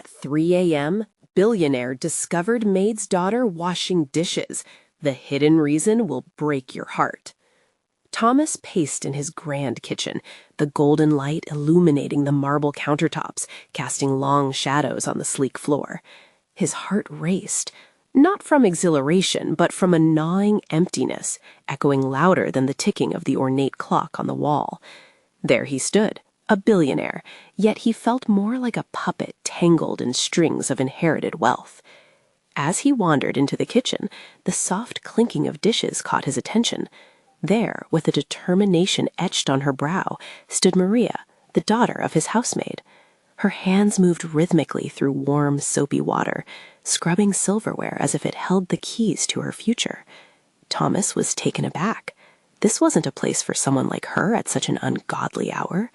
At 3 a.m., Billionaire discovered Maid's daughter washing dishes. The hidden reason will break your heart. Thomas paced in his grand kitchen, the golden light illuminating the marble countertops, casting long shadows on the sleek floor. His heart raced, not from exhilaration, but from a gnawing emptiness, echoing louder than the ticking of the ornate clock on the wall. There he stood, a billionaire, yet he felt more like a puppet tangled in strings of inherited wealth. As he wandered into the kitchen, the soft clinking of dishes caught his attention. There, with a determination etched on her brow, stood Maria, the daughter of his housemaid. Her hands moved rhythmically through warm, soapy water, scrubbing silverware as if it held the keys to her future. Thomas was taken aback. This wasn't a place for someone like her at such an ungodly hour.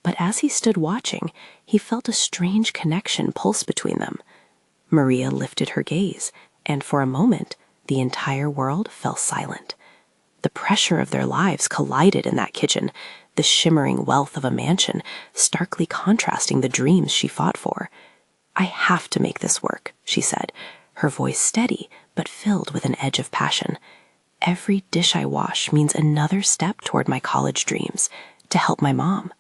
But as he stood watching, he felt a strange connection pulse between them. Maria lifted her gaze, and for a moment, the entire world fell silent. The pressure of their lives collided in that kitchen, the shimmering wealth of a mansion starkly contrasting the dreams she fought for. "I have to make this work," she said, her voice steady but filled with an edge of passion. "Every dish I wash means another step toward my college dreams, to help my mom."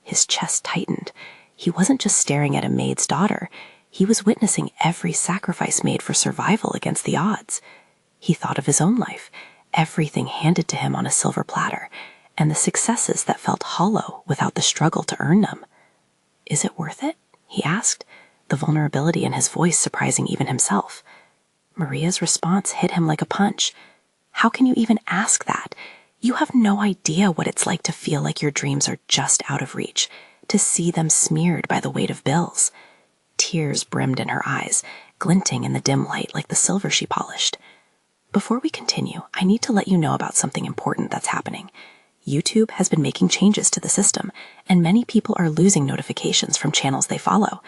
His chest tightened. He wasn't just staring at a maid's daughter. He was witnessing every sacrifice made for survival against the odds. He thought of his own life, everything handed to him on a silver platter, and the successes that felt hollow without the struggle to earn them. "Is it worth it?" he asked, the vulnerability in his voice surprising even himself. Maria's response hit him like a punch. "How can you even ask that? You have no idea what it's like to feel like your dreams are just out of reach, to see them smeared by the weight of bills." Tears brimmed in her eyes, glinting in the dim light like the silver she polished. "Before we continue, I need to let you know about something important that's happening. YouTube has been making changes to the system, and many people are losing notifications from channels they follow.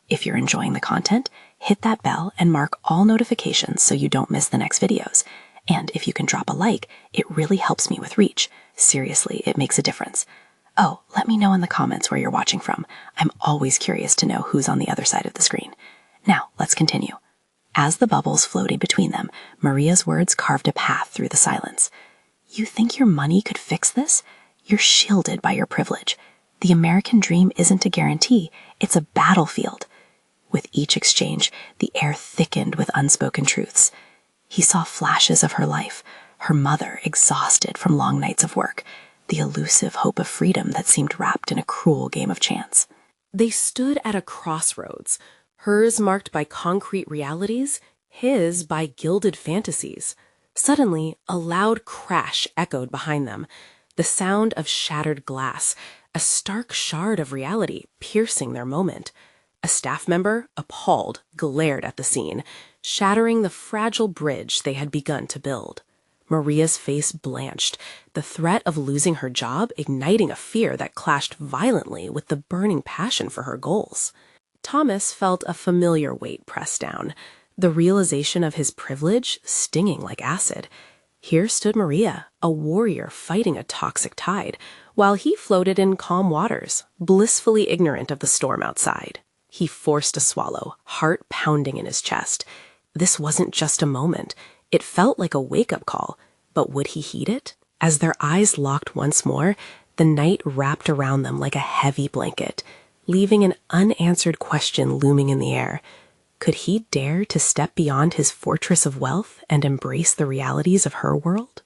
If you're enjoying the content, hit that bell and mark all notifications so you don't miss the next videos. And if you can drop a like, it really helps me with reach. Seriously, it makes a difference. Oh, let me know in the comments where you're watching from. I'm always curious to know who's on the other side of the screen. Now, let's continue." As the bubbles floated between them, Maria's words carved a path through the silence. "You think your money could fix this? You're shielded by your privilege. The American dream isn't a guarantee, it's a battlefield." With each exchange, the air thickened with unspoken truths. He saw flashes of her life, her mother exhausted from long nights of work, the elusive hope of freedom that seemed wrapped in a cruel game of chance. They stood at a crossroads, hers marked by concrete realities, his by gilded fantasies. Suddenly, a loud crash echoed behind them, the sound of shattered glass, a stark shard of reality piercing their moment. A staff member, appalled, glared at the scene, shattering the fragile bridge they had begun to build. Maria's face blanched, the threat of losing her job igniting a fear that clashed violently with the burning passion for her goals. Thomas felt a familiar weight press down, the realization of his privilege stinging like acid. Here stood Maria, a warrior fighting a toxic tide, while he floated in calm waters, blissfully ignorant of the storm outside. He forced a swallow, heart pounding in his chest. This wasn't just a moment. It felt like a wake-up call, but would he heed it? As their eyes locked once more, the night wrapped around them like a heavy blanket, leaving an unanswered question looming in the air. Could he dare to step beyond his fortress of wealth and embrace the realities of her world?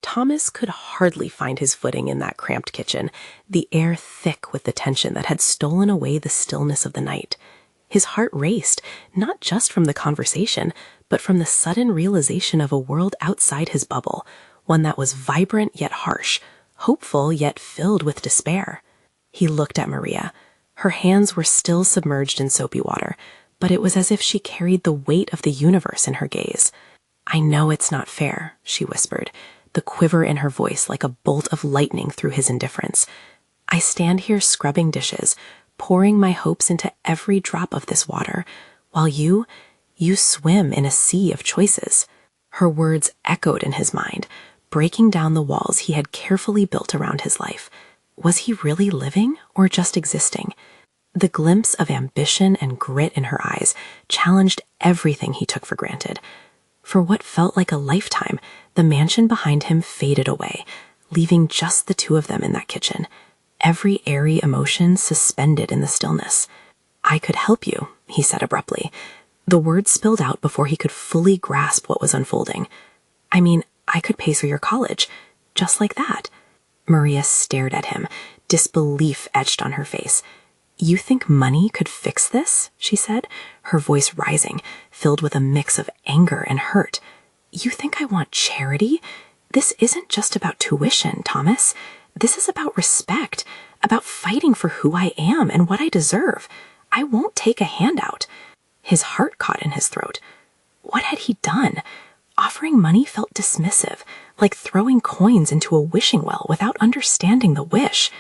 Thomas could hardly find his footing in that cramped kitchen, the air thick with the tension that had stolen away the stillness of the night. His heart raced, not just from the conversation, but from the sudden realization of a world outside his bubble, one that was vibrant yet harsh, hopeful yet filled with despair. He looked at Maria. Her hands were still submerged in soapy water, but it was as if she carried the weight of the universe in her gaze. "I know it's not fair," she whispered, the quiver in her voice like a bolt of lightning through his indifference. "I stand here scrubbing dishes, pouring my hopes into every drop of this water, while you swim in a sea of choices." Her words echoed in his mind, breaking down the walls he had carefully built around his life. Was he really living or just existing? The glimpse of ambition and grit in her eyes challenged everything he took for granted. For what felt like a lifetime, the mansion behind him faded away, leaving just the two of them in that kitchen, every airy emotion suspended in the stillness. "I could help you," he said abruptly. The words spilled out before he could fully grasp what was unfolding. "I mean, I could pay for your college, just like that." Maria stared at him, disbelief etched on her face. "You think money could fix this?" she said, her voice rising, filled with a mix of anger and hurt. "You think I want charity? This isn't just about tuition, Thomas. This is about respect, about fighting for who I am and what I deserve. I won't take a handout." His heart caught in his throat. What had he done? Offering money felt dismissive, like throwing coins into a wishing well without understanding the wish.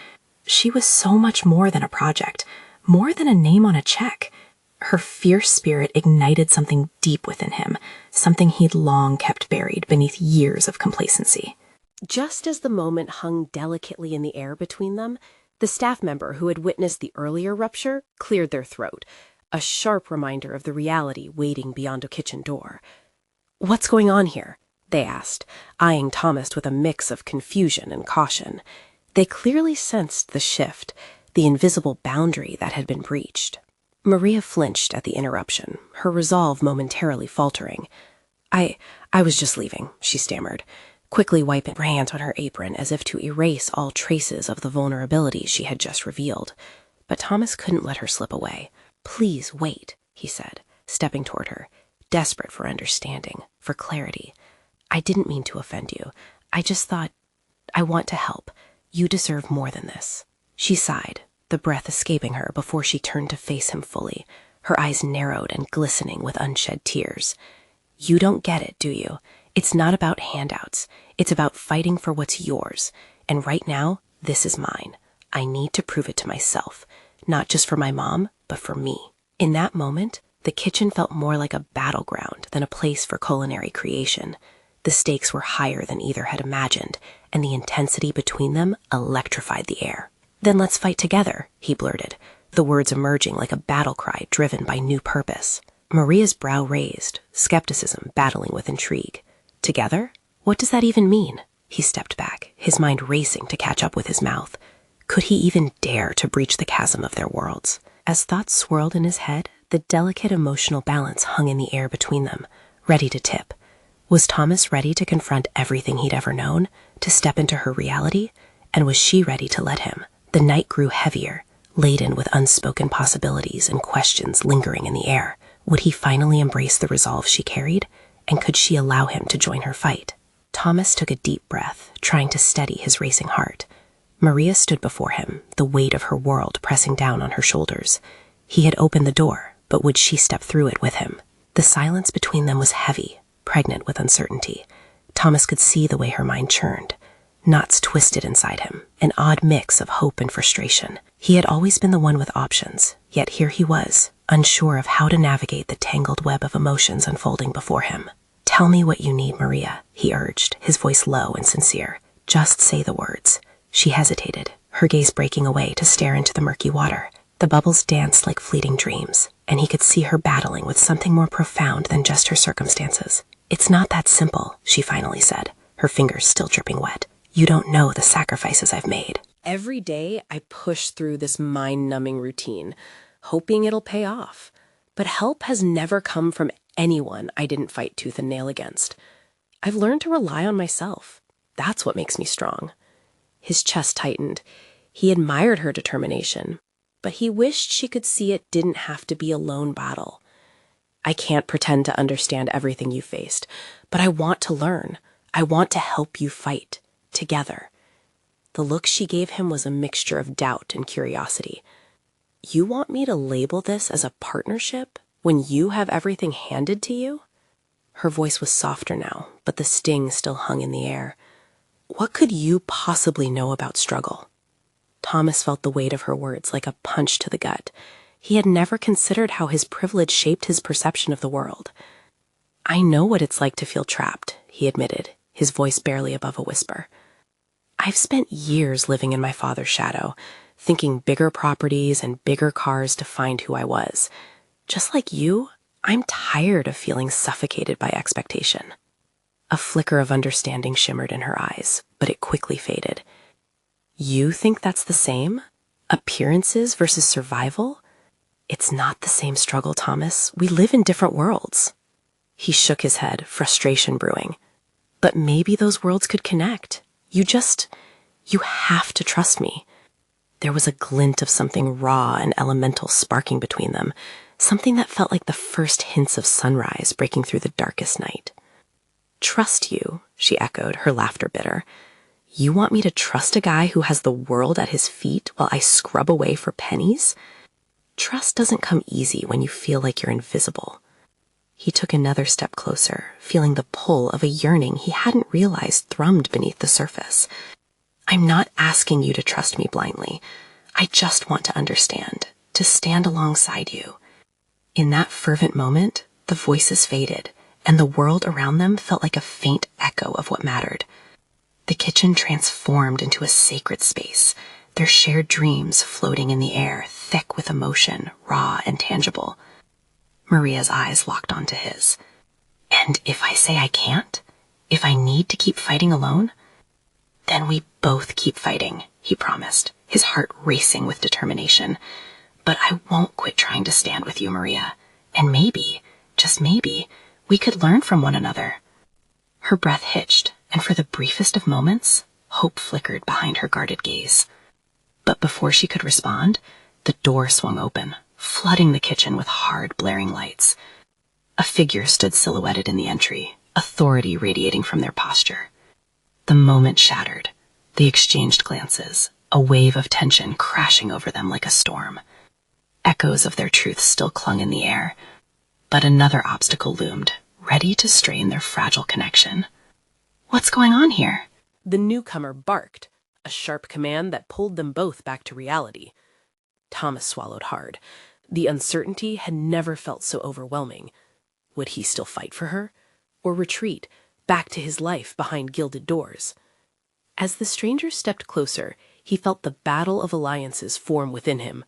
She was so much more than a project, more than a name on a check. Her fierce spirit ignited something deep within him, something he'd long kept buried beneath years of complacency. Just as the moment hung delicately in the air between them, the staff member who had witnessed the earlier rupture cleared their throat, a sharp reminder of the reality waiting beyond a kitchen door. "What's going on here?" they asked, eyeing Thomas with a mix of confusion and caution. They clearly sensed the shift, the invisible boundary that had been breached. Maria flinched at the interruption, her resolve momentarily faltering. I was just leaving," she stammered, quickly wiping hand on her apron as if to erase all traces of the vulnerability she had just revealed. But Thomas couldn't let her slip away. "Please wait," he said, stepping toward her, desperate for understanding, for clarity. "I didn't mean to offend you. I just thought, I want to help. You deserve more than this." She sighed, the breath escaping her before she turned to face him fully, her eyes narrowed and glistening with unshed tears. "You don't get it, do you? It's not about handouts. It's about fighting for what's yours. And right now, this is mine. I need to prove it to myself, not just for my mom, but for me." In that moment, the kitchen felt more like a battleground than a place for culinary creation. The stakes were higher than either had imagined, and the intensity between them electrified the air. "Then let's fight together," he blurted, the words emerging like a battle cry driven by new purpose. Maria's brow raised, skepticism battling with intrigue. "Together? What does that even mean?" He stepped back, his mind racing to catch up with his mouth. Could he even dare to breach the chasm of their worlds? As thoughts swirled in his head, the delicate emotional balance hung in the air between them, ready to tip. Was Thomas ready to confront everything he'd ever known, to step into her reality? And was she ready to let him? The night grew heavier, laden with unspoken possibilities and questions lingering in the air. Would he finally embrace the resolve she carried? And could she allow him to join her fight? Thomas took a deep breath, trying to steady his racing heart. Maria stood before him, the weight of her world pressing down on her shoulders. He had opened the door, but would she step through it with him? The silence between them was heavy, pregnant with uncertainty. Thomas could see the way her mind churned. Knots twisted inside him, an odd mix of hope and frustration. He had always been the one with options, yet here he was, unsure of how to navigate the tangled web of emotions unfolding before him. "Tell me what you need, Maria," he urged, his voice low and sincere. "Just say the words." She hesitated, her gaze breaking away to stare into the murky water. The bubbles danced like fleeting dreams, and he could see her battling with something more profound than just her circumstances. "It's not that simple," she finally said, her fingers still dripping wet. "You don't know the sacrifices I've made." Every day I push through this mind-numbing routine, hoping it'll pay off. But help has never come from anyone I didn't fight tooth and nail against. I've learned to rely on myself. That's what makes me strong. His chest tightened. He admired her determination, but he wished she could see it didn't have to be a lone battle. "I can't pretend to understand everything you faced, but I want to learn. I want to help you fight. Together." The look she gave him was a mixture of doubt and curiosity. "You want me to label this as a partnership when you have everything handed to you?" Her voice was softer now, but the sting still hung in the air. "What could you possibly know about struggle?" Thomas felt the weight of her words like a punch to the gut. He had never considered how his privilege shaped his perception of the world. "I know what it's like to feel trapped," he admitted, his voice barely above a whisper. "I've spent years living in my father's shadow, thinking bigger properties and bigger cars to find who I was. Just like you, I'm tired of feeling suffocated by expectation. A flicker of understanding shimmered in her eyes, but it quickly faded. You think that's the same? Appearances versus survival? It's not the same struggle, Thomas. We live in different worlds. He shook his head, frustration brewing. But maybe those worlds could connect. You have to trust me. There was a glint of something raw and elemental sparking between them, something that felt like the first hints of sunrise breaking through the darkest night. Trust you, she echoed, her laughter bitter. You want me to trust a guy who has the world at his feet while I scrub away for pennies? Trust doesn't come easy when you feel like you're invisible. He took another step closer, feeling the pull of a yearning he hadn't realized thrummed beneath the surface. I'm not asking you to trust me blindly. I just want to understand, to stand alongside you. In that fervent moment, the voices faded, and the world around them felt like a faint echo of what mattered. The kitchen transformed into a sacred space, their shared dreams floating in the air, thick with emotion, raw and tangible. Maria's eyes locked onto his. And if I say I can't? If I need to keep fighting alone? Then we both keep fighting, he promised, his heart racing with determination. But I won't quit trying to stand with you, Maria. And maybe, just maybe, we could learn from one another. Her breath hitched, and for the briefest of moments, hope flickered behind her guarded gaze. But before she could respond, the door swung open, flooding the kitchen with hard, blaring lights. A figure stood silhouetted in the entry, authority radiating from their posture. The moment shattered. They exchanged glances, a wave of tension crashing over them like a storm. Echoes of their truths still clung in the air, but another obstacle loomed, ready to strain their fragile connection. What's going on here? The newcomer barked, a sharp command that pulled them both back to reality. Thomas swallowed hard. The uncertainty had never felt so overwhelming. Would he still fight for her? Or retreat, back to his life behind gilded doors? As the stranger stepped closer, he felt the battle of alliances form within him.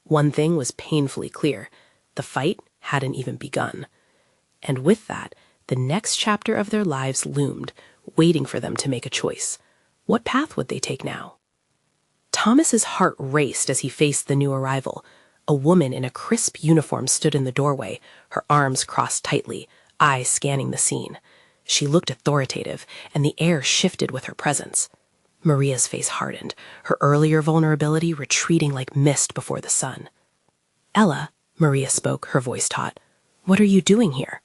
One thing was painfully clear. The fight hadn't even begun. And with that, the next chapter of their lives loomed, waiting for them to make a choice. What path would they take now? Thomas's heart raced as he faced the new arrival. A woman in a crisp uniform stood in the doorway, her arms crossed tightly, eyes scanning the scene. She looked authoritative, and the air shifted with her presence. Maria's face hardened, her earlier vulnerability retreating like mist before the sun. Ella, Maria spoke, her voice taut. What are you doing here?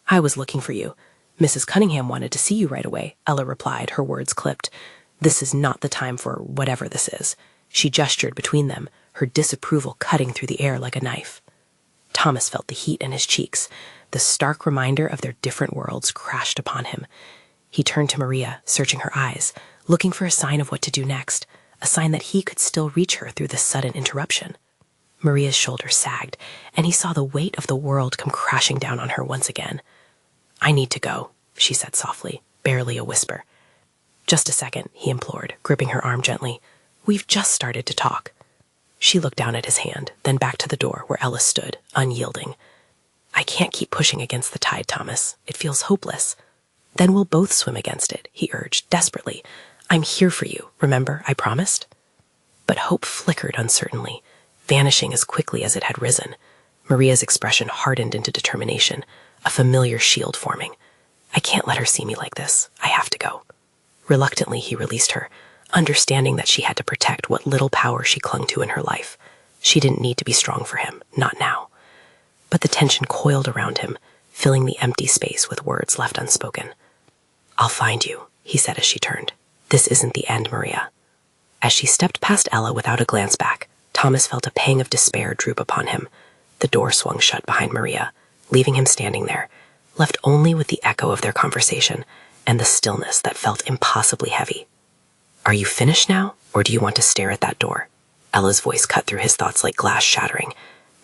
I was looking for you. Mrs. Cunningham wanted to see you right away, Ella replied, her words clipped. This is not the time for whatever this is. She gestured between them, her disapproval cutting through the air like a knife. Thomas felt the heat in his cheeks. The stark reminder of their different worlds crashed upon him. He turned to Maria, searching her eyes, looking for a sign of what to do next, a sign that he could still reach her through this sudden interruption. Maria's shoulders sagged, and he saw the weight of the world come crashing down on her once again. I need to go, she said softly, barely a whisper. Just a second, he implored, gripping her arm gently. We've just started to talk. She looked down at his hand, then back to the door where Ella stood, unyielding. I can't keep pushing against the tide, Thomas. It feels hopeless. Then we'll both swim against it, he urged, desperately. I'm here for you, remember, I promised? But hope flickered uncertainly, vanishing as quickly as it had risen. Maria's expression hardened into determination, a familiar shield forming. I can't let her see me like this. I have to go. Reluctantly, he released her, understanding that she had to protect what little power she clung to in her life. She didn't need to be strong for him, not now. But the tension coiled around him, filling the empty space with words left unspoken. I'll find you, he said as she turned. This isn't the end, Maria. As she stepped past Ella without a glance back, Thomas felt a pang of despair droop upon him. The door swung shut behind Maria, leaving him standing there, left only with the echo of their conversation and the stillness that felt impossibly heavy. Are you finished now, or do you want to stare at that door? Ella's voice cut through his thoughts like glass shattering.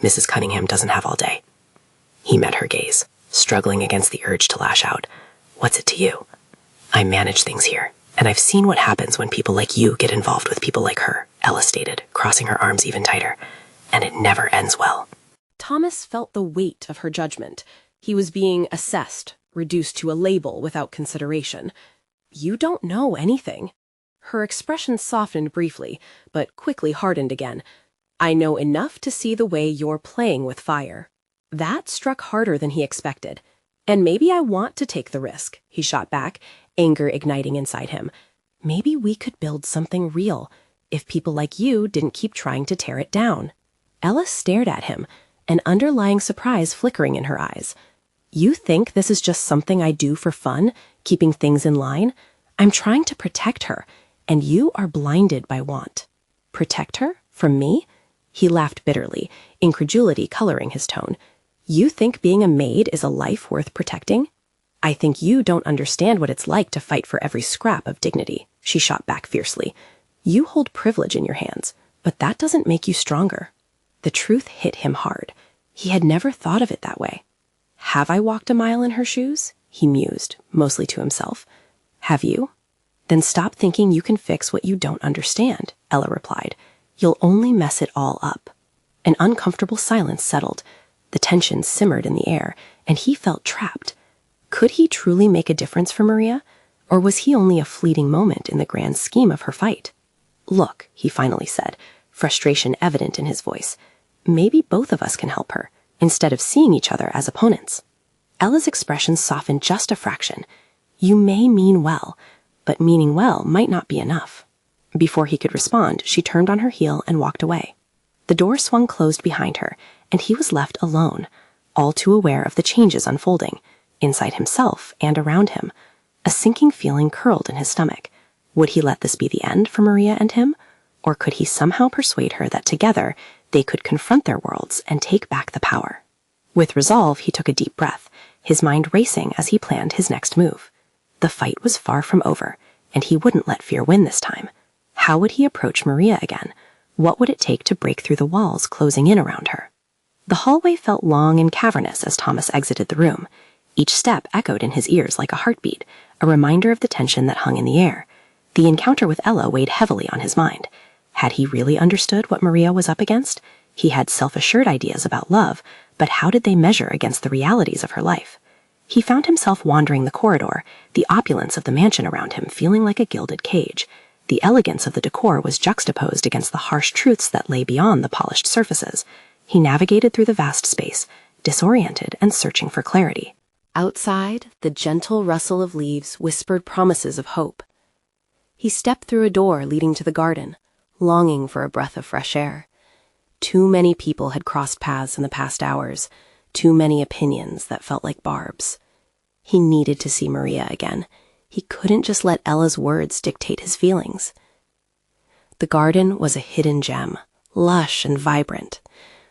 Mrs. Cunningham doesn't have all day. He met her gaze, struggling against the urge to lash out. What's it to you? I manage things here, and I've seen what happens when people like you get involved with people like her, Ella stated, crossing her arms even tighter. And it never ends well. Thomas felt the weight of her judgment. He was being assessed, reduced to a label without consideration. You don't know anything. Her expression softened briefly, but quickly hardened again. I know enough to see the way you're playing with fire. That struck harder than he expected. And maybe I want to take the risk, he shot back, anger igniting inside him. Maybe we could build something real, if people like you didn't keep trying to tear it down. Ella stared at him, an underlying surprise flickering in her eyes. You think this is just something I do for fun, keeping things in line? I'm trying to protect her, and you are blinded by want. Protect her? From me? He laughed bitterly, incredulity coloring his tone. You think being a maid is a life worth protecting? I think you don't understand what it's like to fight for every scrap of dignity, she shot back fiercely. You hold privilege in your hands, but that doesn't make you stronger. The truth hit him hard. He had never thought of it that way. Have I walked a mile in her shoes? He mused, mostly to himself. Have you? Then stop thinking you can fix what you don't understand, Ella replied. You'll only mess it all up. An uncomfortable silence settled. The tension simmered in the air, and he felt trapped. Could he truly make a difference for Maria? Or was he only a fleeting moment in the grand scheme of her fight? Look, he finally said, frustration evident in his voice. Maybe both of us can help her, instead of seeing each other as opponents. Ella's expression softened just a fraction. You may mean well, but meaning well might not be enough. Before he could respond, she turned on her heel and walked away. The door swung closed behind her, and he was left alone, all too aware of the changes unfolding, inside himself and around him. A sinking feeling curled in his stomach. Would he let this be the end for Maria and him? Or could he somehow persuade her that together they could confront their worlds and take back the power? With resolve, he took a deep breath, his mind racing as he planned his next move. The fight was far from over, and he wouldn't let fear win this time. How would he approach Maria again? What would it take to break through the walls closing in around her? The hallway felt long and cavernous as Thomas exited the room. Each step echoed in his ears like a heartbeat, a reminder of the tension that hung in the air. The encounter with Ella weighed heavily on his mind. Had he really understood what Maria was up against? He had self-assured ideas about love, but how did they measure against the realities of her life? He found himself wandering the corridor, the opulence of the mansion around him feeling like a gilded cage. The elegance of the decor was juxtaposed against the harsh truths that lay beyond the polished surfaces. He navigated through the vast space, disoriented and searching for clarity. Outside, the gentle rustle of leaves whispered promises of hope. He stepped through a door leading to the garden, longing for a breath of fresh air. Too many people had crossed paths in the past hours, too many opinions that felt like barbs. He needed to see Maria again. He couldn't just let Ella's words dictate his feelings. The garden was a hidden gem, lush and vibrant.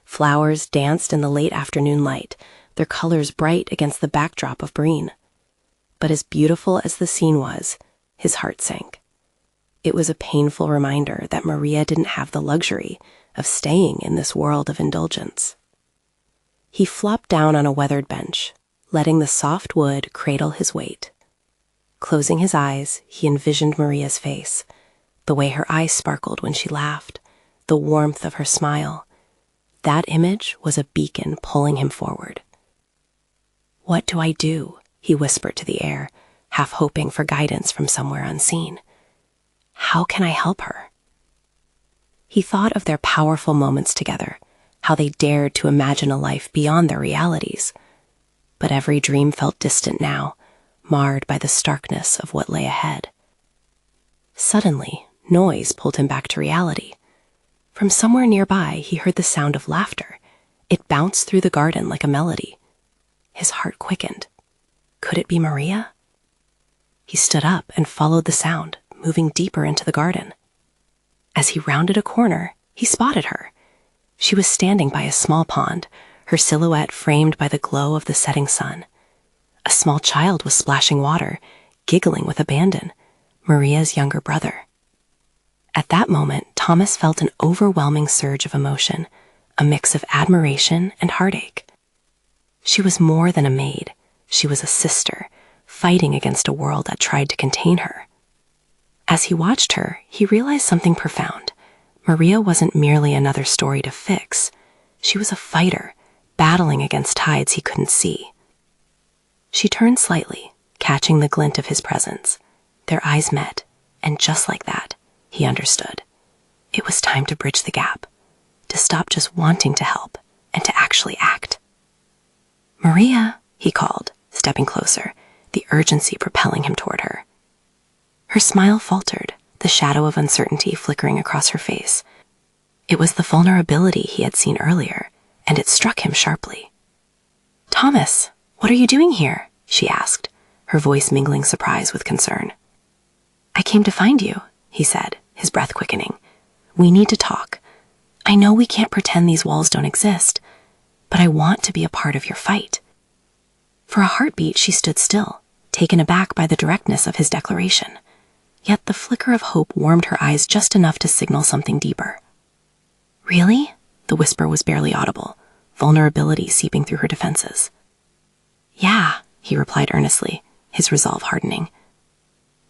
Flowers danced in the late afternoon light, their colors bright against the backdrop of green. But as beautiful as the scene was, his heart sank. It was a painful reminder that Maria didn't have the luxury of staying in this world of indulgence. He flopped down on a weathered bench, letting the soft wood cradle his weight. Closing his eyes, he envisioned Maria's face, the way her eyes sparkled when she laughed, the warmth of her smile. That image was a beacon pulling him forward. What do I do? He whispered to the air, half hoping for guidance from somewhere unseen. How can I help her? He thought of their powerful moments together, how they dared to imagine a life beyond their realities. But every dream felt distant now, marred by the starkness of what lay ahead. Suddenly, noise pulled him back to reality. From somewhere nearby, he heard the sound of laughter. It bounced through the garden like a melody. His heart quickened. Could it be Maria? He stood up and followed the sound, moving deeper into the garden. As he rounded a corner, he spotted her. She was standing by a small pond, her silhouette framed by the glow of the setting sun. A small child was splashing water, giggling with abandon, Maria's younger brother. At that moment, Thomas felt an overwhelming surge of emotion, a mix of admiration and heartache. She was more than a maid. She was a sister, fighting against a world that tried to contain her. As he watched her, he realized something profound. Maria wasn't merely another story to fix. She was a fighter, battling against tides he couldn't see. She turned slightly, catching the glint of his presence. Their eyes met, and just like that, he understood. It was time to bridge the gap, to stop just wanting to help, and to actually act. "Maria," he called, stepping closer, the urgency propelling him toward her. Her smile faltered, the shadow of uncertainty flickering across her face. It was the vulnerability he had seen earlier, and it struck him sharply. "Thomas, what are you doing here?" she asked, her voice mingling surprise with concern. "I came to find you," he said, his breath quickening. "We need to talk. I know we can't pretend these walls don't exist, but I want to be a part of your fight." For a heartbeat, she stood still, taken aback by the directness of his declaration. Yet the flicker of hope warmed her eyes just enough to signal something deeper. "Really?" The whisper was barely audible, vulnerability seeping through her defenses. "Yeah," he replied earnestly, his resolve hardening.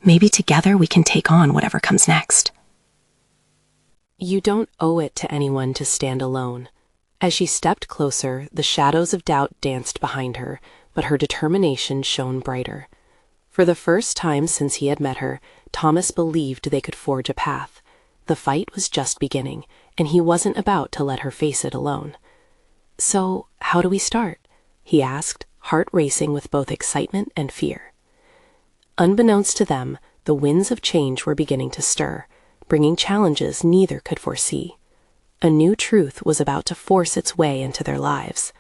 "Maybe together we can take on whatever comes next." You don't owe it to anyone to stand alone. As she stepped closer, the shadows of doubt danced behind her, but her determination shone brighter. For the first time since he had met her, Thomas believed they could forge a path. The fight was just beginning, and he wasn't about to let her face it alone. "So, how do we start?" he asked, heart racing with both excitement and fear. Unbeknownst to them, the winds of change were beginning to stir, bringing challenges neither could foresee. A new truth was about to force its way into their lives,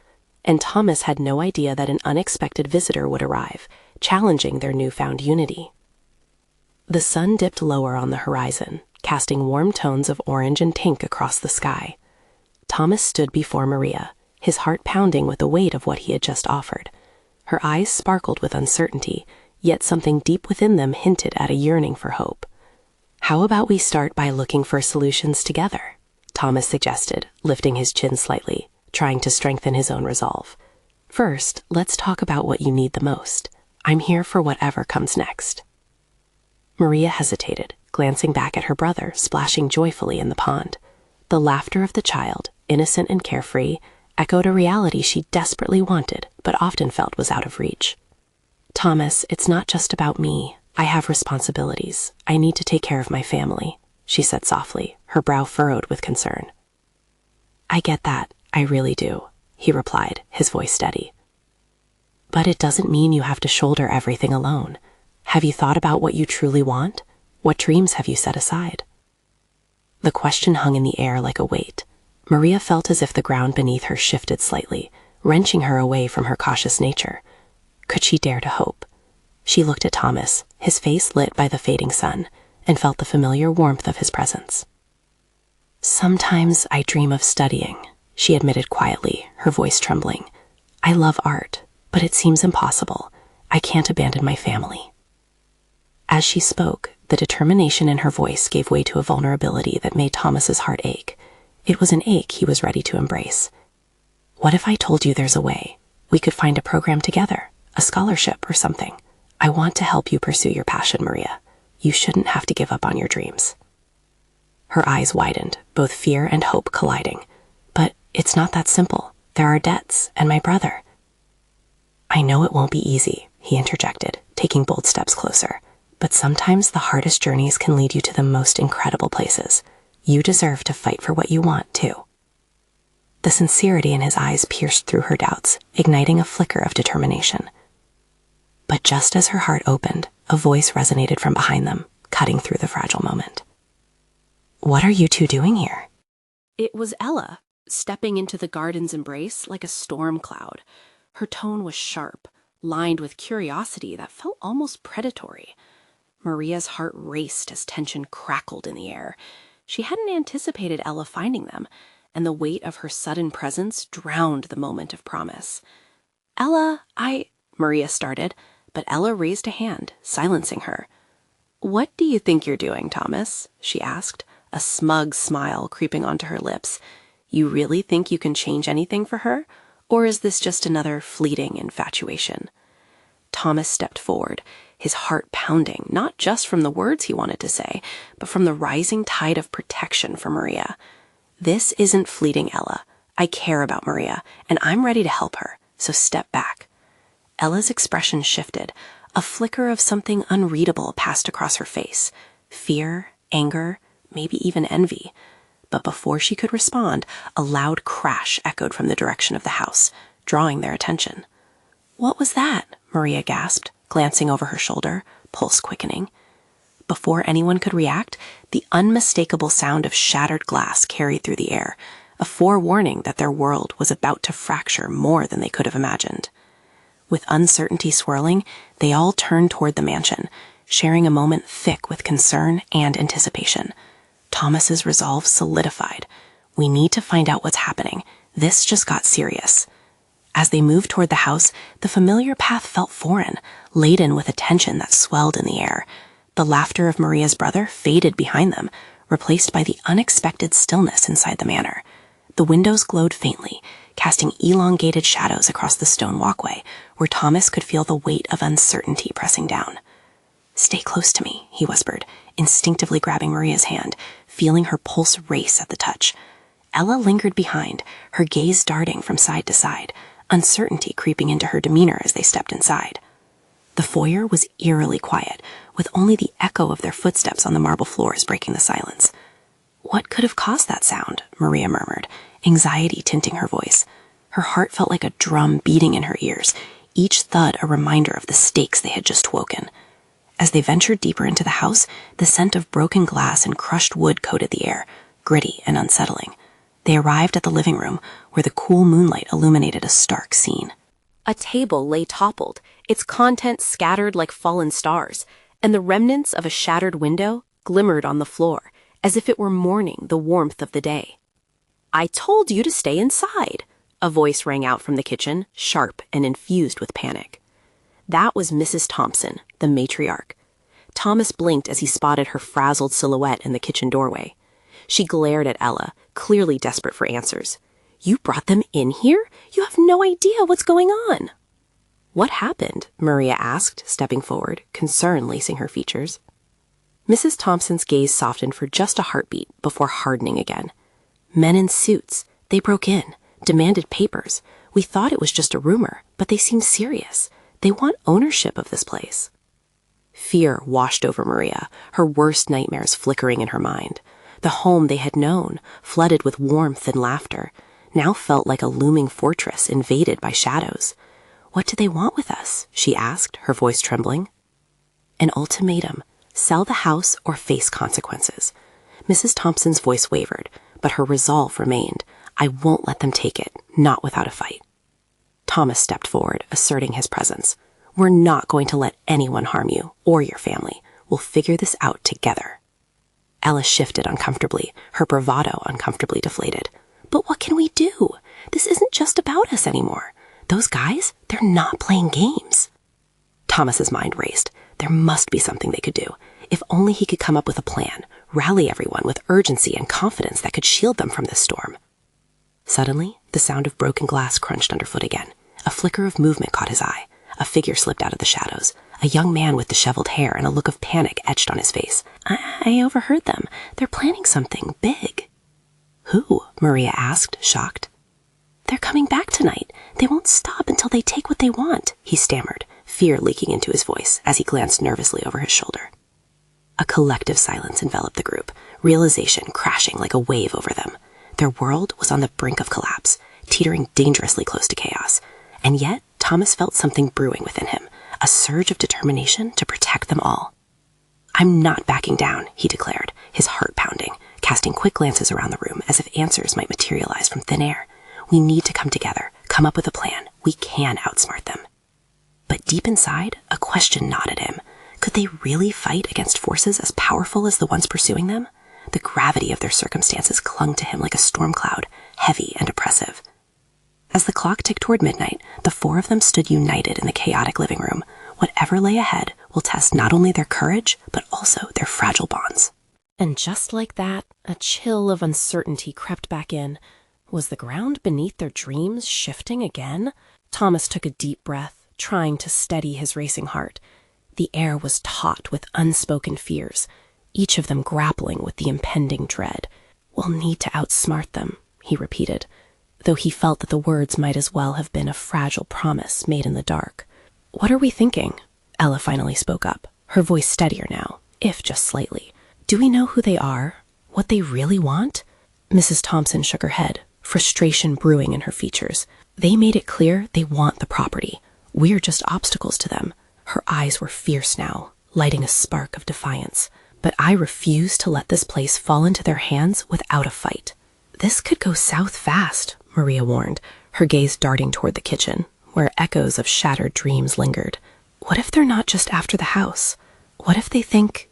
and Thomas had no idea that an unexpected visitor would arrive, challenging their newfound unity. The sun dipped lower on the horizon, casting warm tones of orange and pink across the sky. Thomas stood before Maria, his heart pounding with the weight of what he had just offered. Her eyes sparkled with uncertainty, yet something deep within them hinted at a yearning for hope. "How about we start by looking for solutions together?" Thomas suggested, lifting his chin slightly, trying to strengthen his own resolve. "First, let's talk about what you need the most. I'm here for whatever comes next." Maria hesitated, glancing back at her brother, splashing joyfully in the pond. The laughter of the child, innocent and carefree, echoed a reality she desperately wanted, but often felt was out of reach. "Thomas, it's not just about me. I have responsibilities. I need to take care of my family," she said softly, her brow furrowed with concern. "I get that, I really do," he replied, his voice steady. "But it doesn't mean you have to shoulder everything alone. Have you thought about what you truly want? What dreams have you set aside?" The question hung in the air like a weight. Maria felt as if the ground beneath her shifted slightly, wrenching her away from her cautious nature. Could she dare to hope? She looked at Thomas, his face lit by the fading sun, and felt the familiar warmth of his presence. "Sometimes I dream of studying," she admitted quietly, her voice trembling. "I love art, but it seems impossible. I can't abandon my family." As she spoke, the determination in her voice gave way to a vulnerability that made Thomas's heart ache. It was an ache he was ready to embrace. "What if I told you there's a way? We could find a program together, a scholarship or something. I want to help you pursue your passion, Maria. You shouldn't have to give up on your dreams." Her eyes widened, both fear and hope colliding. "But it's not that simple. There are debts, and my brother." "I know it won't be easy," he interjected, taking bold steps closer. "But sometimes the hardest journeys can lead you to the most incredible places. You deserve to fight for what you want, too." The sincerity in his eyes pierced through her doubts, igniting a flicker of determination. But just as her heart opened, a voice resonated from behind them, cutting through the fragile moment. "What are you two doing here?" It was Ella, stepping into the garden's embrace like a storm cloud. Her tone was sharp, lined with curiosity that felt almost predatory. Maria's heart raced as tension crackled in the air. She hadn't anticipated Ella finding them, and the weight of her sudden presence drowned the moment of promise. "Ella, Maria started, but Ella raised a hand, silencing her. "What do you think you're doing, Thomas?" she asked, a smug smile creeping onto her lips. "You really think you can change anything for her, or is this just another fleeting infatuation?" Thomas stepped forward, his heart pounding, not just from the words he wanted to say, but from the rising tide of protection for Maria. "This isn't fleeting, Ella. I care about Maria, and I'm ready to help her, so step back." Ella's expression shifted. A flicker of something unreadable passed across her face. Fear, anger, maybe even envy. But before she could respond, a loud crash echoed from the direction of the house, drawing their attention. "What was that?" Maria gasped, glancing over her shoulder, pulse quickening. Before anyone could react, the unmistakable sound of shattered glass carried through the air, a forewarning that their world was about to fracture more than they could have imagined. With uncertainty swirling, they all turned toward the mansion, sharing a moment thick with concern and anticipation. Thomas's resolve solidified. "We need to find out what's happening. This just got serious." As they moved toward the house, the familiar path felt foreign, laden with a tension that swelled in the air. The laughter of Maria's brother faded behind them, replaced by the unexpected stillness inside the manor. The windows glowed faintly, casting elongated shadows across the stone walkway, where Thomas could feel the weight of uncertainty pressing down. "Stay close to me," he whispered, instinctively grabbing Maria's hand, feeling her pulse race at the touch. Ella lingered behind, her gaze darting from side to side, uncertainty creeping into her demeanor as they stepped inside. The foyer was eerily quiet, with only the echo of their footsteps on the marble floors breaking the silence. "What could have caused that sound?" Maria murmured, anxiety tinting her voice. Her heart felt like a drum beating in her ears, each thud a reminder of the stakes they had just woken. As they ventured deeper into the house, the scent of broken glass and crushed wood coated the air, gritty and unsettling. They arrived at the living room, where the cool moonlight illuminated a stark scene. A table lay toppled, its contents scattered like fallen stars, and the remnants of a shattered window glimmered on the floor, as if it were mourning the warmth of the day. "I told you to stay inside," a voice rang out from the kitchen, sharp and infused with panic. That was Mrs. Thompson, the matriarch. Thomas blinked as he spotted her frazzled silhouette in the kitchen doorway. She glared at Ella, clearly desperate for answers. "You brought them in here? You have no idea what's going on." "What happened?" Maria asked, stepping forward, concern lacing her features. Mrs. Thompson's gaze softened for just a heartbeat before hardening again. "Men in suits. They broke in, demanded papers. We thought it was just a rumor, but they seem serious. They want ownership of this place." Fear washed over Maria, her worst nightmares flickering in her mind. The home they had known, flooded with warmth and laughter, now felt like a looming fortress invaded by shadows. "What do they want with us?" she asked, her voice trembling. "An ultimatum. Sell the house or face consequences." Mrs. Thompson's voice wavered, but her resolve remained. "I won't let them take it, not without a fight." Thomas stepped forward, asserting his presence. "We're not going to let anyone harm you or your family. We'll figure this out together." Ella shifted uncomfortably, her bravado uncomfortably deflated. "But what can we do? This isn't just about us anymore. Those guys, they're not playing games." Thomas's mind raced. There must be something they could do. If only he could come up with a plan, rally everyone with urgency and confidence that could shield them from this storm. Suddenly, the sound of broken glass crunched underfoot again. A flicker of movement caught his eye. A figure slipped out of the shadows. A young man with disheveled hair and a look of panic etched on his face. I overheard them. They're planning something big." "Who?" Maria asked, shocked. "They're coming back tonight. They won't stop until they take what they want," he stammered, fear leaking into his voice as he glanced nervously over his shoulder. A collective silence enveloped the group, realization crashing like a wave over them. Their world was on the brink of collapse, teetering dangerously close to chaos. And yet, Thomas felt something brewing within him, a surge of determination to protect them all. "I'm not backing down," he declared, his heart pounding, casting quick glances around the room as if answers might materialize from thin air. "We need to come together, come up with a plan. We can outsmart them." But deep inside, a question gnawed at him. Could they really fight against forces as powerful as the ones pursuing them? The gravity of their circumstances clung to him like a storm cloud, heavy and oppressive. As the clock ticked toward midnight, the four of them stood united in the chaotic living room. Whatever lay ahead will test not only their courage, but also their fragile bonds. And just like that, a chill of uncertainty crept back in. Was the ground beneath their dreams shifting again? Thomas took a deep breath, trying to steady his racing heart. The air was taut with unspoken fears, each of them grappling with the impending dread. "We'll need to outsmart them," he repeated, though he felt that the words might as well have been a fragile promise made in the dark. "What are we thinking?" Ella finally spoke up, her voice steadier now, if just slightly. "Do we know who they are? What they really want?" Mrs. Thompson shook her head, frustration brewing in her features. "They made it clear they want the property. We're just obstacles to them." Her eyes were fierce now, lighting a spark of defiance. "But I refuse to let this place fall into their hands without a fight." "This could go south fast," Maria warned, her gaze darting toward the kitchen, where echoes of shattered dreams lingered. "What if they're not just after the house? What if they think,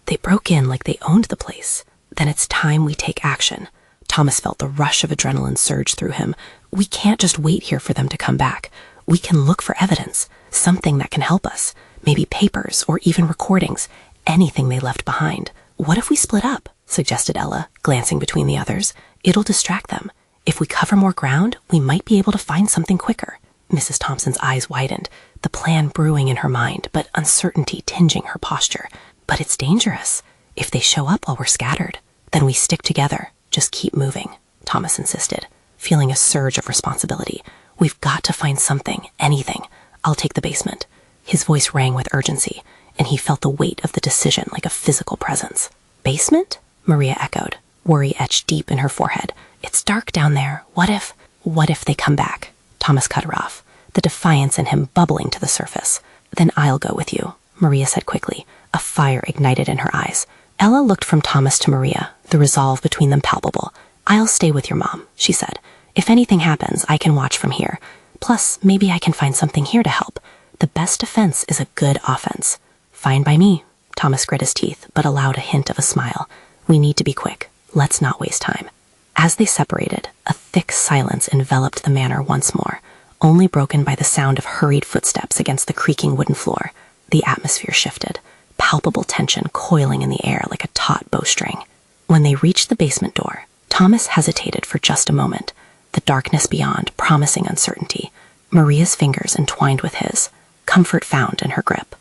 they broke in like they owned the place? Then it's time we take action." Thomas felt the rush of adrenaline surge through him. "We can't just wait here for them to come back. We can look for evidence, something that can help us. Maybe papers or even recordings, anything they left behind." "What if we split up?" suggested Ella, glancing between the others. "It'll distract them. If we cover more ground, we might be able to find something quicker." Mrs. Thompson's eyes widened, the plan brewing in her mind, but uncertainty tinging her posture. "But it's dangerous. If they show up while we're scattered, then we stick together. Just keep moving," Thomas insisted, feeling a surge of responsibility. "We've got to find something, anything. I'll take the basement." His voice rang with urgency, and he felt the weight of the decision like a physical presence. "Basement?" Maria echoed, worry etched deep in her forehead. "It's dark down there. What if they come back?" Thomas cut her off, the defiance in him bubbling to the surface. "Then I'll go with you," Maria said quickly, a fire ignited in her eyes. Ella looked from Thomas to Maria, the resolve between them palpable. "I'll stay with your mom," she said. "If anything happens, I can watch from here. Plus, maybe I can find something here to help. The best defense is a good offense." "Fine by me." Thomas grit his teeth, but allowed a hint of a smile. "We need to be quick. Let's not waste time." As they separated, a thick silence enveloped the manor once more, only broken by the sound of hurried footsteps against the creaking wooden floor. The atmosphere shifted, palpable tension coiling in the air like a taut bowstring. When they reached the basement door, Thomas hesitated for just a moment, the darkness beyond promising uncertainty. Maria's fingers entwined with his, comfort found in her grip.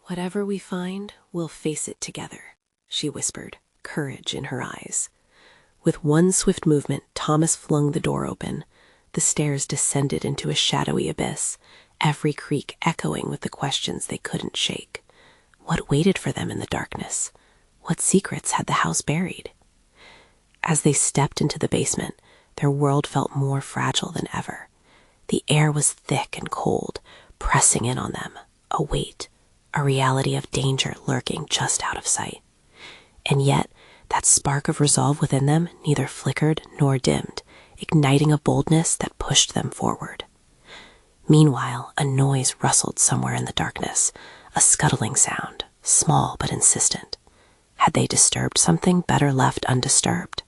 "Whatever we find, we'll face it together," she whispered, courage in her eyes. With one swift movement, Thomas flung the door open. The stairs descended into a shadowy abyss, every creak echoing with the questions they couldn't shake. What waited for them in the darkness? What secrets had the house buried? As they stepped into the basement, their world felt more fragile than ever. The air was thick and cold, pressing in on them, a weight, a reality of danger lurking just out of sight. And yet, that spark of resolve within them neither flickered nor dimmed, igniting a boldness that pushed them forward. Meanwhile, a noise rustled somewhere in the darkness, a scuttling sound, small but insistent. Had they disturbed something better left undisturbed?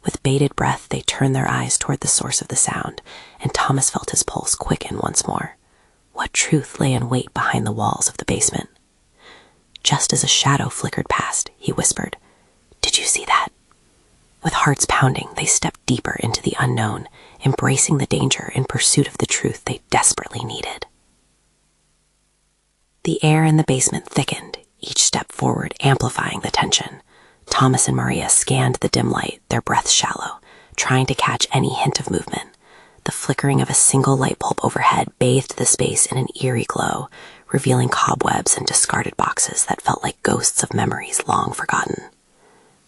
With bated breath, they turned their eyes toward the source of the sound, and Thomas felt his pulse quicken once more. What truth lay in wait behind the walls of the basement? Just as a shadow flickered past, he whispered, "Did you see that?" With hearts pounding, they stepped deeper into the unknown, embracing the danger in pursuit of the truth they desperately needed. The air in the basement thickened, each step forward amplifying the tension. Thomas and Maria scanned the dim light, their breaths shallow, trying to catch any hint of movement. The flickering of a single light bulb overhead bathed the space in an eerie glow, revealing cobwebs and discarded boxes that felt like ghosts of memories long forgotten.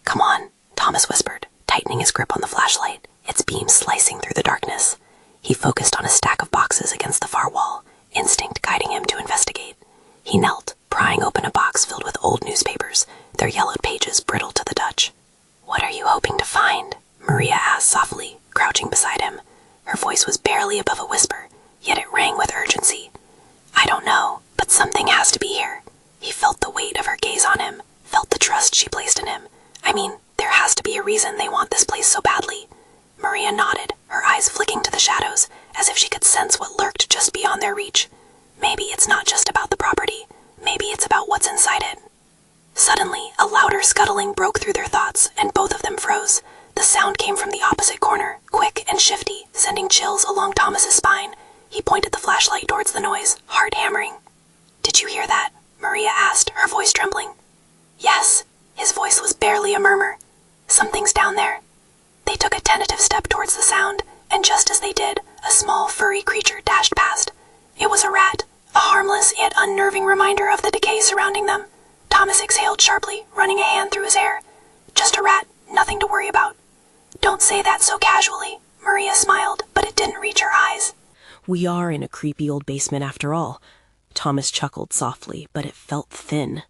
"Come on," Thomas whispered, tightening his grip on the flashlight, its beam slicing through the darkness. He focused on a stack of boxes against the far wall, instinct guiding him to investigate. He knelt, prying open a box filled with old newspapers, their yellowed pages brittle to the touch. "What are you hoping to find?" Maria asked softly, crouching beside him. Her voice was barely above a whisper, yet it rang with urgency. "I don't know, but something has to be here." He felt the weight of her gaze on him, felt the trust she placed in him. There has to be a reason they want this place so badly." Maria nodded, her eyes flicking to the shadows, as if she could sense what lurked just beyond their reach. Maybe it's not just about the property. Maybe it's about what's inside it. Suddenly, a louder scuttling broke through their thoughts, and both of them froze. The sound came from the opposite corner, quick and shifty, sending chills along Thomas's spine. He pointed the flashlight towards the noise, hard hammering. "Did you hear that?" Maria asked, her voice trembling. "Yes." His voice was barely a murmur. "Something's down there." They took a tentative step towards the sound, and just as they did, a small, furry creature dashed past. It was a rat, a harmless yet unnerving reminder of the decay surrounding them. Thomas exhaled sharply, running a hand through his hair. "Just a rat, nothing to worry about." "Don't say that so casually." Maria smiled, but it didn't reach her eyes. We are in a creepy old basement after all. Thomas chuckled softly, but it felt thin.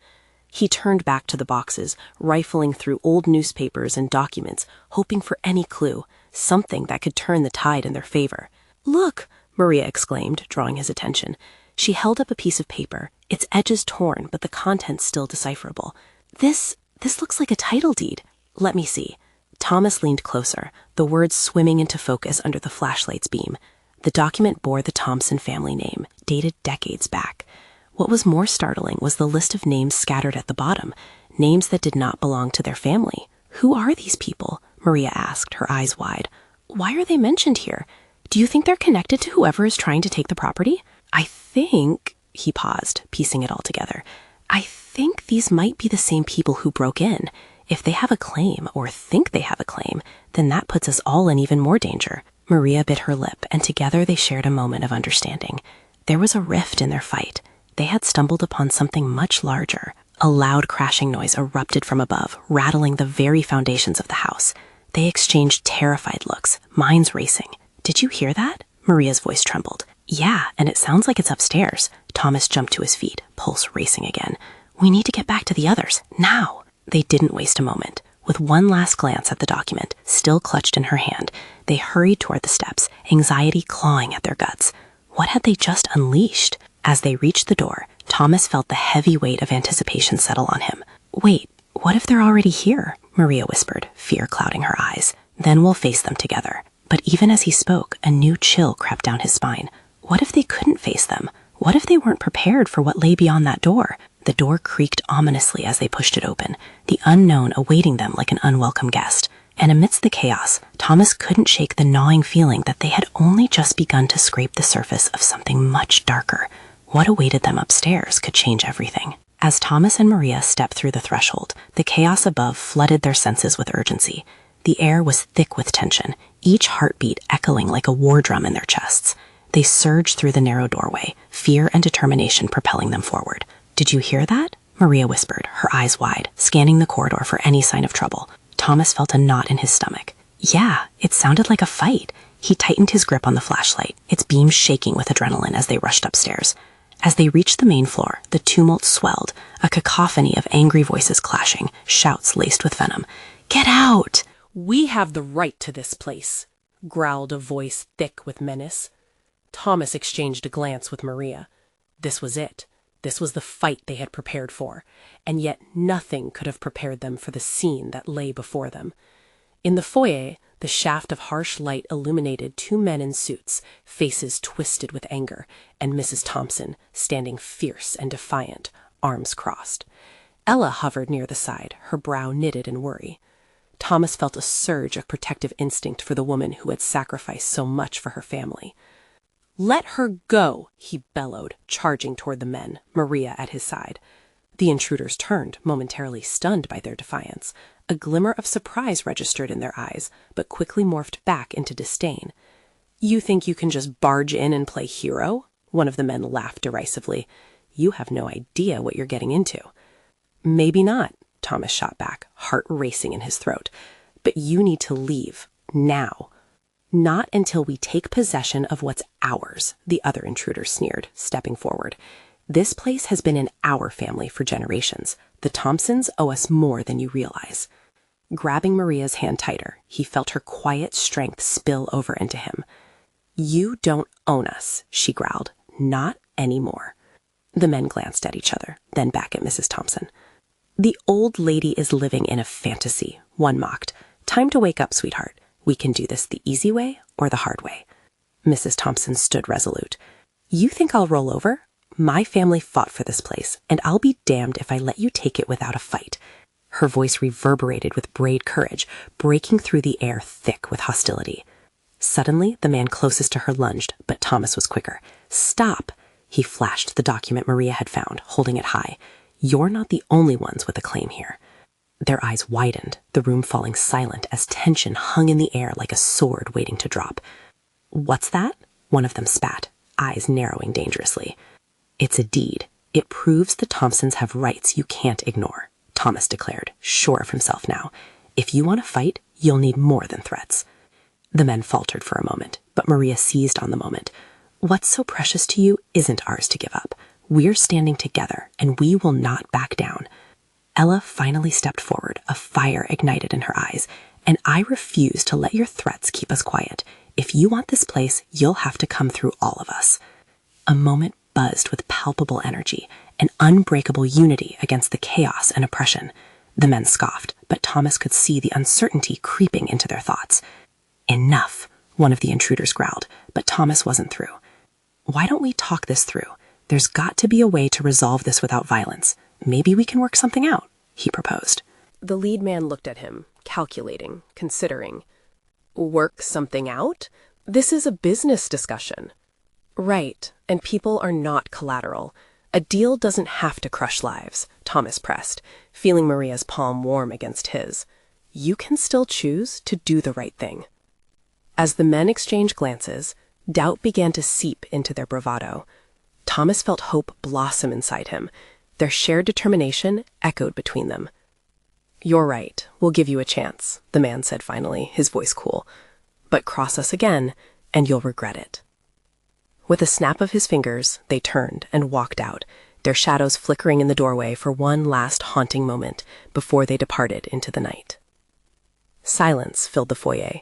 He turned back to the boxes, rifling through old newspapers and documents, hoping for any clue, something that could turn the tide in their favor. "Look!" Maria exclaimed, drawing his attention. She held up a piece of paper, its edges torn, but the contents still decipherable. This looks like a title deed. Let me see." Thomas leaned closer, the words swimming into focus under the flashlight's beam. The document bore the Thompson family name, dated decades back. What was more startling was the list of names scattered at the bottom, names that did not belong to their family. "Who are these people?" Maria asked, her eyes wide. "Why are they mentioned here? Do you think they're connected to whoever is trying to take the property?" "I think," he paused, piecing it all together, "I think these might be the same people who broke in. If they have a claim, or think they have a claim, then that puts us all in even more danger." Maria bit her lip, and together they shared a moment of understanding. There was a rift in their fight. They had stumbled upon something much larger. A loud crashing noise erupted from above, rattling the very foundations of the house. They exchanged terrified looks, minds racing. "Did you hear that?" Maria's voice trembled. "Yeah, and it sounds like it's upstairs." Thomas jumped to his feet, pulse racing again. "We need to get back to the others, now." They didn't waste a moment. With one last glance at the document, still clutched in her hand, they hurried toward the steps, anxiety clawing at their guts. What had they just unleashed? As they reached the door, Thomas felt the heavy weight of anticipation settle on him. "Wait, what if they're already here?" Maria whispered, fear clouding her eyes. "Then we'll face them together." But even as he spoke, a new chill crept down his spine. What if they couldn't face them? What if they weren't prepared for what lay beyond that door? The door creaked ominously as they pushed it open, the unknown awaiting them like an unwelcome guest. And amidst the chaos, Thomas couldn't shake the gnawing feeling that they had only just begun to scrape the surface of something much darker. What awaited them upstairs could change everything. As Thomas and Maria stepped through the threshold, the chaos above flooded their senses with urgency. The air was thick with tension, each heartbeat echoing like a war drum in their chests. They surged through the narrow doorway, fear and determination propelling them forward. "Did you hear that?" Maria whispered, her eyes wide, scanning the corridor for any sign of trouble. Thomas felt a knot in his stomach. Yeah, it sounded like a fight. He tightened his grip on the flashlight, its beam shaking with adrenaline as they rushed upstairs. As they reached the main floor, the tumult swelled, a cacophony of angry voices clashing, shouts laced with venom. "Get out!" "We have the right to this place," growled a voice thick with menace. Thomas exchanged a glance with Maria. This was it. This was the fight they had prepared for, and yet nothing could have prepared them for the scene that lay before them. In the foyer, the shaft of harsh light illuminated two men in suits, faces twisted with anger, and Mrs. Thompson, standing fierce and defiant, arms crossed. Ella hovered near the side, her brow knitted in worry. Thomas felt a surge of protective instinct for the woman who had sacrificed so much for her family. "Let her go," he bellowed, charging toward the men, Maria at his side. The intruders turned, momentarily stunned by their defiance. A glimmer of surprise registered in their eyes, but quickly morphed back into disdain. "You think you can just barge in and play hero?" One of the men laughed derisively. "You have no idea what you're getting into." "Maybe not," Thomas shot back, heart racing in his throat. "But you need to leave, now." "Not until we take possession of what's ours," the other intruder sneered, stepping forward. "This place has been in our family for generations. The Thompsons owe us more than you realize." Grabbing Maria's hand tighter, he felt her quiet strength spill over into him. "You don't own us," she growled. "Not anymore." The men glanced at each other, then back at Mrs. Thompson. "The old lady is living in a fantasy," one mocked. "Time to wake up, sweetheart. We can do this the easy way or the hard way." Mrs. Thompson stood resolute. "You think I'll roll over? My family fought for this place, and I'll be damned if I let you take it without a fight." Her voice reverberated with brave courage, breaking through the air thick with hostility. Suddenly, the man closest to her lunged, but Thomas was quicker. "Stop!" He flashed the document Maria had found, holding it high. "You're not the only ones with a claim here." Their eyes widened, the room falling silent as tension hung in the air like a sword waiting to drop. "What's that?" One of them spat, eyes narrowing dangerously. "It's a deed. It proves the Thompsons have rights you can't ignore," Thomas declared, sure of himself now. "If you want to fight, you'll need more than threats." The men faltered for a moment, but Maria seized on the moment. "What's so precious to you isn't ours to give up. We're standing together, and we will not back down." Ella finally stepped forward, a fire ignited in her eyes. "And I refuse to let your threats keep us quiet. If you want this place, you'll have to come through all of us." A moment buzzed with palpable energy, an unbreakable unity against the chaos and oppression. The men scoffed, but Thomas could see the uncertainty creeping into their thoughts. "Enough," one of the intruders growled, but Thomas wasn't through. "Why don't we talk this through? There's got to be a way to resolve this without violence. Maybe we can work something out," he proposed. The lead man looked at him, calculating, considering. "Work something out? This is a business discussion." "Right, and people are not collateral. A deal doesn't have to crush lives," Thomas pressed, feeling Maria's palm warm against his. "You can still choose to do the right thing." As the men exchanged glances, doubt began to seep into their bravado. Thomas felt hope blossom inside him. Their shared determination echoed between them. "You're right, we'll give you a chance," the man said finally, his voice cool. "But cross us again, and you'll regret it." With a snap of his fingers, they turned and walked out, their shadows flickering in the doorway for one last haunting moment before they departed into the night. Silence filled the foyer,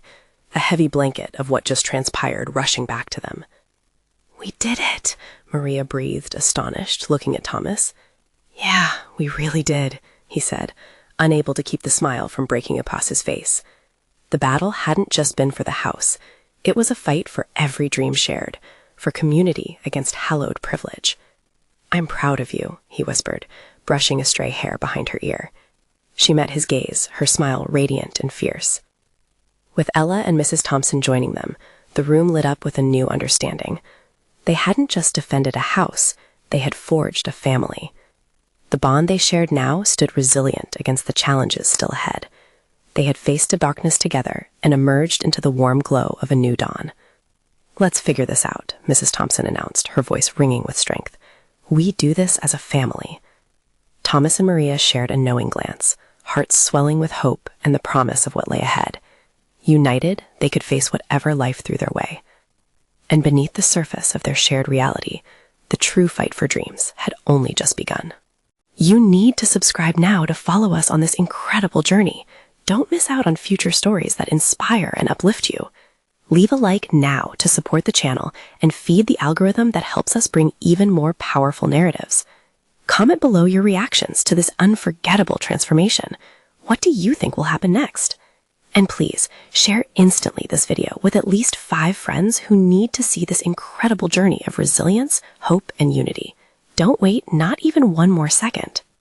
a heavy blanket of what just transpired rushing back to them. "We did it," Maria breathed, astonished, looking at Thomas. "Yeah, we really did," he said, unable to keep the smile from breaking across his face. The battle hadn't just been for the house. It was a fight for every dream shared, for community against hallowed privilege. "I'm proud of you," he whispered, brushing a stray hair behind her ear. She met his gaze, her smile radiant and fierce. With Ella and Mrs. Thompson joining them, the room lit up with a new understanding. They hadn't just defended a house, they had forged a family. The bond they shared now stood resilient against the challenges still ahead. They had faced the darkness together and emerged into the warm glow of a new dawn. "Let's figure this out," Mrs. Thompson announced, her voice ringing with strength. "We do this as a family." Thomas and Maria shared a knowing glance, hearts swelling with hope and the promise of what lay ahead. United, they could face whatever life threw their way. And beneath the surface of their shared reality, the true fight for dreams had only just begun. You need to subscribe now to follow us on this incredible journey. Don't miss out on future stories that inspire and uplift you. Leave a like now to support the channel and feed the algorithm that helps us bring even more powerful narratives. Comment below your reactions to this unforgettable transformation. What do you think will happen next? And please, share instantly this video with at least 5 friends who need to see this incredible journey of resilience, hope, and unity. Don't wait not even one more second.